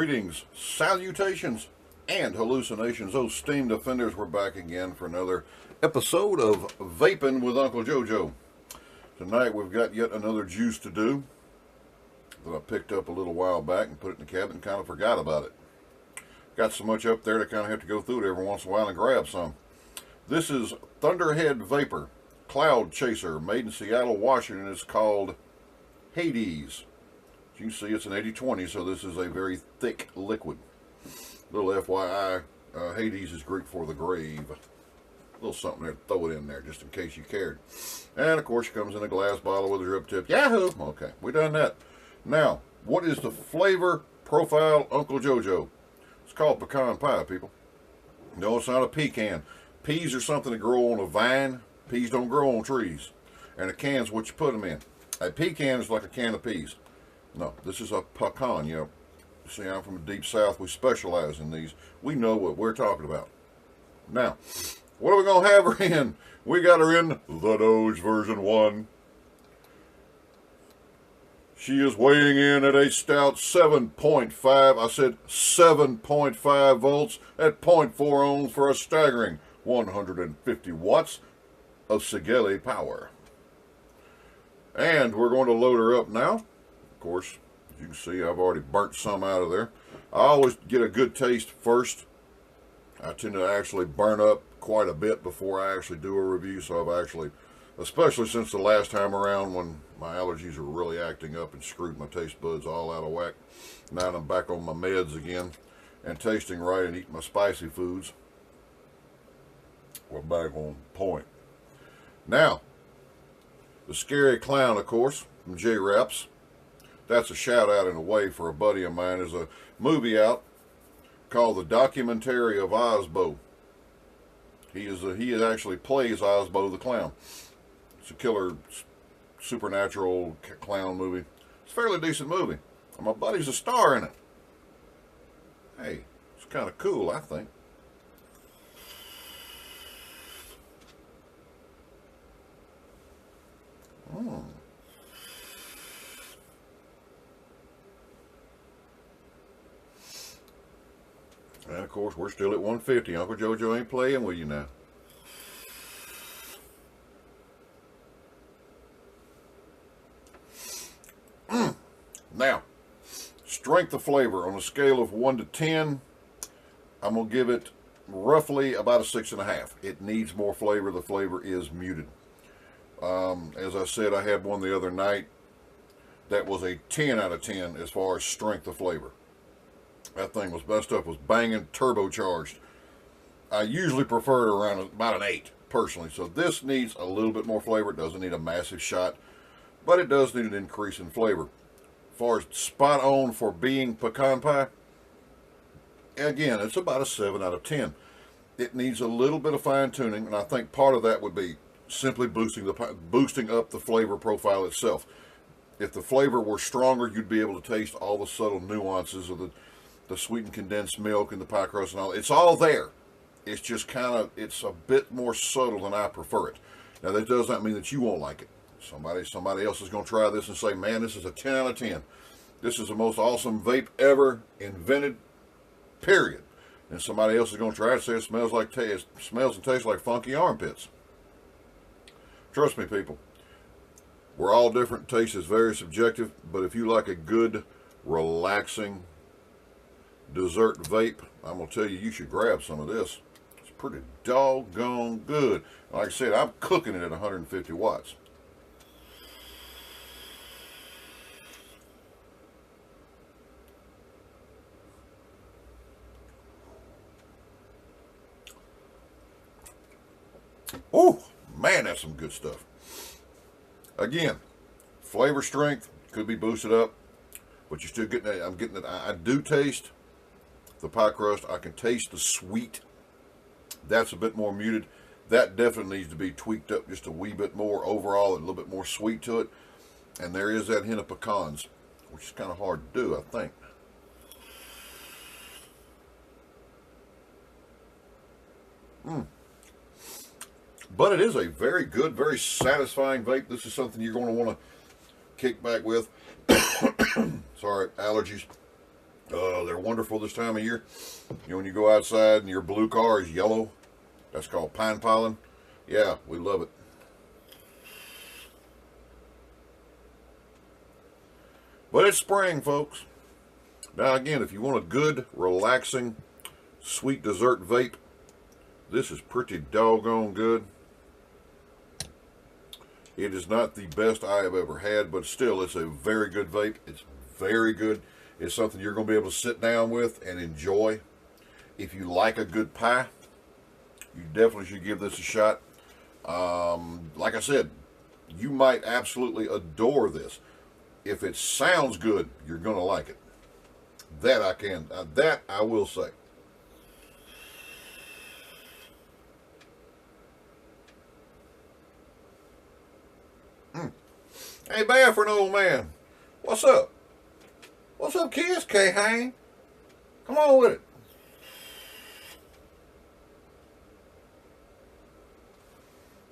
Greetings, salutations, and hallucinations. Those steamed offenders, we're back again for another episode of Vaping with Uncle JoJo. Tonight we've got yet another juice to do that I picked up a little while back and put it in the cabinet and kind of forgot about it. Got so much up there that I kind of have to go through it every once in a while and grab some. This is Thunderhead Vapor Cloud Chaser, made in Seattle, Washington. It's called Hades. You can see it's an 80-20, so this is a very thick liquid. Little FYI, Hades is Greek for the grave. A little something there to throw it in there, just in case you cared. And of course, it comes in a glass bottle with a drip tip. Yahoo! Okay, we done that. Now, what is the flavor profile, Uncle JoJo? It's called Pecan Pie, people. No, it's not a pecan. Peas are something that grow on a vine. Peas don't grow on trees. And a can's what you put them in. A pecan is like a can of peas. No, this is a pecan. You know, see, I'm from the deep south. We specialize in these. We know what we're talking about. Now, what are we going to have her in? We got her in the Doge version 1. She is weighing in at a stout 7.5. I said 7.5 volts at 0.4 ohms for a staggering 150 watts of Sigeli power. And we're going to load her up now. Of course, as you can see, I've already burnt some out of there. I always get a good taste first. I tend to actually burn up quite a bit before I actually do a review, so I've actually, especially since the last time around when my allergies were really acting up and screwed my taste buds all out of whack. Now I'm back on my meds again and tasting right and eating my spicy foods. We're back on point. Now, the Scary Clown, of course, from J-Raps. That's a shout out in a way for a buddy of mine. There's a movie out called The Documentary of Ozbo. He actually plays Ozbo the Clown. It's a killer supernatural clown movie. It's a fairly decent movie. And my buddy's a star in it. Hey, it's kind of cool, I think. And of course, we're still at 150. Uncle JoJo ain't playing with you now. Now, strength of flavor on a scale of 1 to 10, I'm going to give it roughly about a 6.5. It needs more flavor. The flavor is muted. As I said, I had one the other night that was a 10 out of 10 as far as strength of flavor. That thing was, that stuff was banging, turbocharged. I usually prefer it around about an 8, personally. So this needs a little bit more flavor. It doesn't need a massive shot, but it does need an increase in flavor. As far as spot on for being pecan pie, again, it's about a 7 out of 10. It needs a little bit of fine tuning, and I think part of that would be simply boosting up the flavor profile itself. If the flavor were stronger, you'd be able to taste all the subtle nuances of the sweetened condensed milk and the pie crust and all. It's all there. It's just kind of, it's a bit more subtle than I prefer it. Now, that does not mean that you won't like it. Somebody else is going to try this and say, man, this is a 10 out of 10. This is the most awesome vape ever invented, period. And somebody else is going to try it and say it smells and tastes like funky armpits. Trust me, people. We're all different. Taste is very subjective, but if you like a good, relaxing dessert vape, I'm going to tell you, you should grab some of this. It's pretty doggone good. Like I said, I'm cooking it at 150 watts. Oh, man, that's some good stuff. Again, flavor strength could be boosted up, but you're still getting it. I'm getting it. I do taste the pie crust. I can taste the sweet. That's a bit more muted. That definitely needs to be tweaked up just a wee bit more overall, and a little bit more sweet to it. And there is that hint of pecans, which is kind of hard to do, I think. But it is a very good, very satisfying vape. This is something you're going to want to kick back with. Sorry, allergies. They're wonderful this time of year. You know, when you go outside and your blue car is yellow, that's called pine pollen. Yeah, we love it. But it's spring, folks. Now again, if you want a good, relaxing, sweet dessert vape, this is pretty doggone good. It is not the best I have ever had, but still, it's a very good vape. It's very good. It's something you're going to be able to sit down with and enjoy. If you like a good pie, you definitely should give this a shot. Like I said, you might absolutely adore this. If it sounds good, you're going to like it. That I will say. Ain't bad for an old man. What's up? What's up, kids? K-Hang? Come on with it.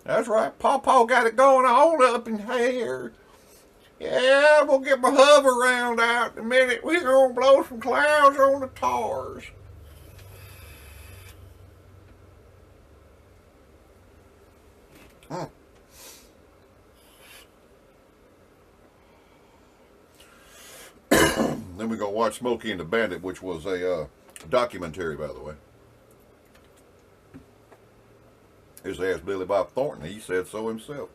That's right. Pawpaw got it going on up in here. Yeah, I'm going to get my hover round out in a minute. We're going to blow some clouds on the tars. Then we're going to watch Smokey and the Bandit, which was a documentary, by the way. His ass Billy Bob Thornton. He said so himself.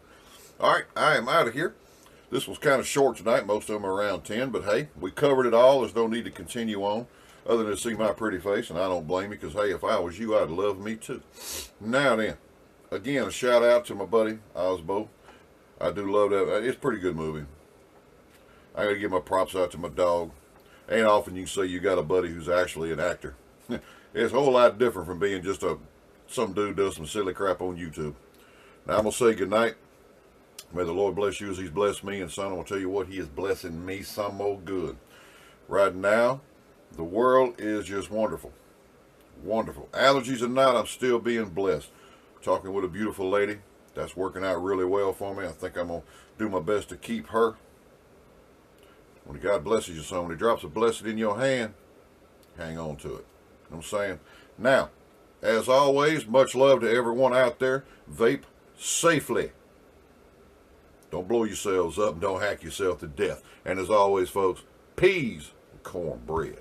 All right, I am out of here. This was kind of short tonight. Most of them are around 10, but hey, we covered it all. There's no need to continue on other than to see my pretty face, and I don't blame you because, hey, if I was you, I'd love me too. Now then, again, a shout out to my buddy, Osbo. I do love that. It's a pretty good movie. I got to give my props out to my dog. Ain't often you can say you got a buddy who's actually an actor. It's a whole lot different from being just some dude does some silly crap on YouTube. Now I'm going to say goodnight. May the Lord bless you as he's blessed me. And son, I'm going to tell you what, he is blessing me some more good. Right now, the world is just wonderful. Wonderful. Allergies or not, I'm still being blessed. Talking with a beautiful lady. That's working out really well for me. I think I'm going to do my best to keep her. When God blesses you, son, when he drops a blessing in your hand, hang on to it. You know what I'm saying? Now, as always, much love to everyone out there. Vape safely. Don't blow yourselves up and don't hack yourself to death. And as always, folks, peas and cornbread.